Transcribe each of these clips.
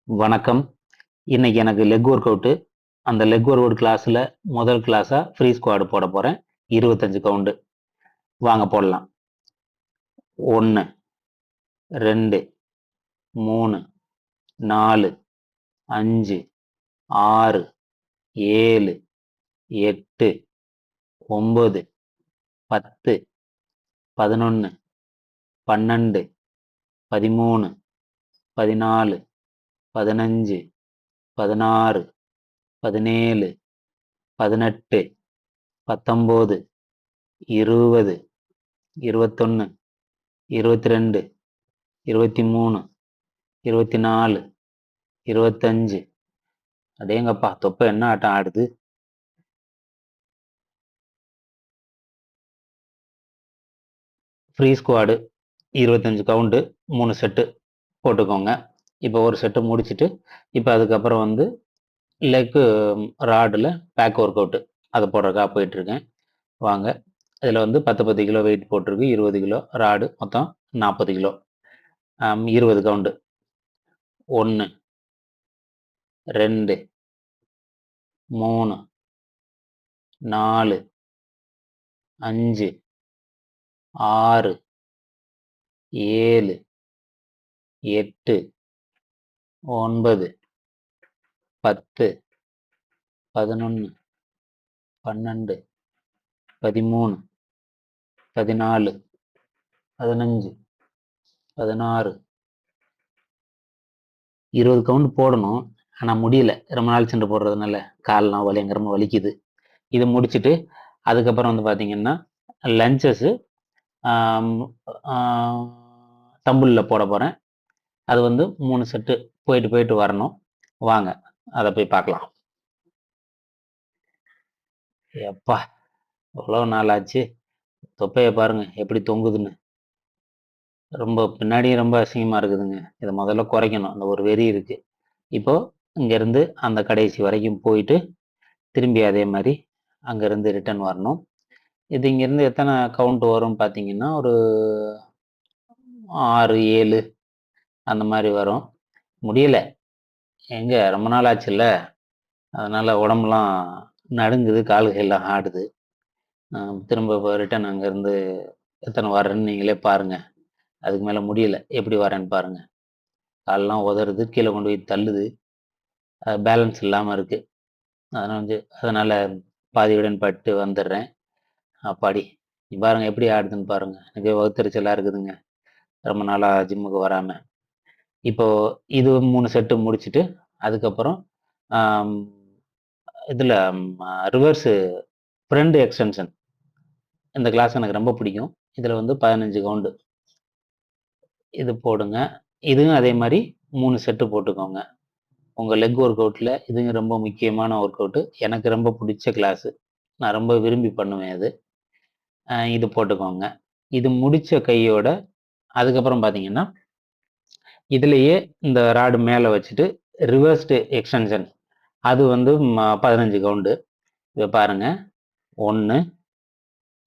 வணக்கம். இன்னைக்கு எனக்கு லெக் ஒர்க் அவுட்டு. அந்த லெக் ஒர்க் அவுட் கிளாஸ்ல முதல் கிளாஸா ஃப்ரீ ஸ்குவாட் போட போறேன். 25 கவுண்டு. வாங்க போடலாம். 1, 2, 3, 4, 5, 6, 7, 8, 9, 10, 11, 12, 13, 14, 15, 16, 17, 18, 19, 20, 21, 22, 23, 24, 25. அடேங்கப்பா, தொப்பை என்ன ஆட்டம் ஆடுது. ஃப்ரீ ஸ்குவாடு 25 கவுண்டு, 3 செட்டு போட்டுக்கோங்க. இப்போ ஒரு செட்டு முடிச்சுட்டு, இப்போ அதுக்கப்புறம் லெக்கு ராடில் பேக் ஒர்க் அவுட்டு அதை போடுறதுக்காக போயிட்டுருக்கேன். வாங்க. இதில் 10 கிலோ வெயிட் போட்டிருக்கு, 20 கிலோ ராடு, மொத்தம் 40 கிலோ. 20 கவுண்டு. 1, 2, 3, 4, 5, 6, 7, 8, 9, 10, 11, 12, 13, 14, 15, 16, 20 கவுண்ட் போடணும். ஆனால் முடியல, ரொம்ப நாள் சென்று போடுறதுனால கால்லாம் பயங்கரமாக வலிக்குது. இதை முடிச்சுட்டு அதுக்கப்புறம் பார்த்தீங்கன்னா லஞ்சஸு தம்புளில் போட போகிறேன். அது 3 செட்டு போயிட்டு வரணும். வாங்க அதை போய் பார்க்கலாம். எப்பா, எவ்வளோ நாள் ஆச்சு. தொப்பையை பாருங்க எப்படி தொங்குதுன்னு. ரொம்ப பின்னாடியும் ரொம்ப அசிங்கமாக இருக்குதுங்க. இதை முதல்ல குறைக்கணும். அந்த ஒரு வெறி இருக்குது. இப்போது இங்கேருந்து அந்த கடைசி வரைக்கும் போயிட்டு திரும்பி அதே மாதிரி அங்கேருந்து ரிட்டர்ன் வரணும். இது இங்கேருந்து எத்தனை கவுண்ட் வரும் பார்த்தீங்கன்னா, ஒரு 6, 7 அந்த மாதிரி வரும். முடியலை, எங்கே ரொம்ப நாள் ஆச்சுல்ல, அதனால் உடம்புலாம் நடுங்குது, கால்கையெல்லாம் ஆடுது. திரும்ப ரிட்டர்ன் அங்கேருந்து எத்தனை வரேன்னு நீங்களே பாருங்கள். அதுக்கு மேலே முடியலை, எப்படி வரேன்னு பாருங்கள். காலெலாம் உதறுது, கீழே கொண்டு போய் தள்ளுது, பேலன்ஸ் இல்லாமல் இருக்குது. அதனால் பாதியுடன் பட்டு வந்துடுறேன். அப்பாடி, பாருங்கள் எப்படி ஆடுதுன்னு பாருங்கள். எனக்கு வகுத்தறிச்சலாக இருக்குதுங்க, ரொம்ப நாளாக ஜிம்முக்கு வராமல். இப்போது இது 3 செட்டு முடிச்சுட்டு அதுக்கப்புறம் இதில் ரிவர்ஸு ஃப்ரண்ட் எக்ஸ்டென்ஷன், இந்த கிளாஸ் எனக்கு ரொம்ப பிடிக்கும். இதில் 15 கவுண்டு இது போடுங்க. இதுவும் அதே மாதிரி 3 செட்டு போட்டுக்கோங்க. உங்கள் லெக் ஒர்க் அவுட்டில் இதுங்க ரொம்ப முக்கியமான ஒர்க் அவுட்டு. எனக்கு ரொம்ப பிடிச்ச கிளாஸு, நான் ரொம்ப விரும்பி பண்ணுவேன் இது. இது போட்டுக்கோங்க. இது முடித்த கையோட அதுக்கப்புறம் பார்த்தீங்கன்னா இதுலேயே இந்த ராடு மேலே வச்சுட்டு ரிவர்ஸ்டு எக்ஸ்டென்ஷன், அது 15 கவுண்டு. இதை பாருங்கள். 1,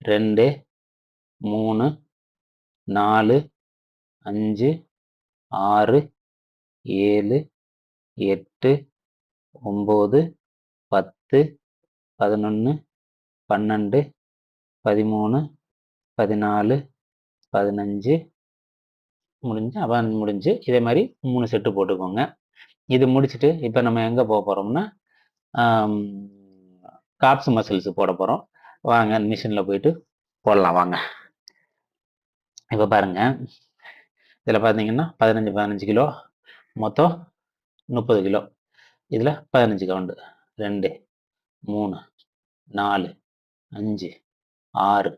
2, 3, 4, 5, 6, 7, 8, 9, 10, 11, 12, 13, 14, 15 முடிஞ்சு இதே மாதிரி 3 செட்டு போட்டுக்கோங்க. இது முடிச்சுட்டு இப்போ நம்ம எங்கே போக போகிறோம்னா காப்ஸ் மசில்ஸ் போட போகிறோம். வாங்க மிஷினில் போயிட்டு போடலாம். வாங்க. இப்போ பாருங்கள், இதில் பார்த்தீங்கன்னா 15 கிலோ, மொத்தம் 30 கிலோ. இதில் 15 கவுண்டு. 2, 3, 4, 5, 6,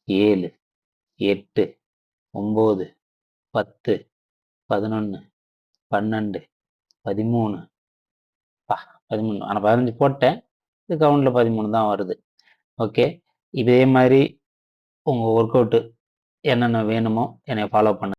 7, 8, 9, 10, 11, 12, 13, 13. ஆனால் 15 போட்டேன், இது கவுண்டில் 13 தான் வருது. ஓகே, இதே மாதிரி உங்கள் ஒர்க் அவுட்டு என்னென்ன வேணுமோ என்னை ஃபாலோ பண்ணு.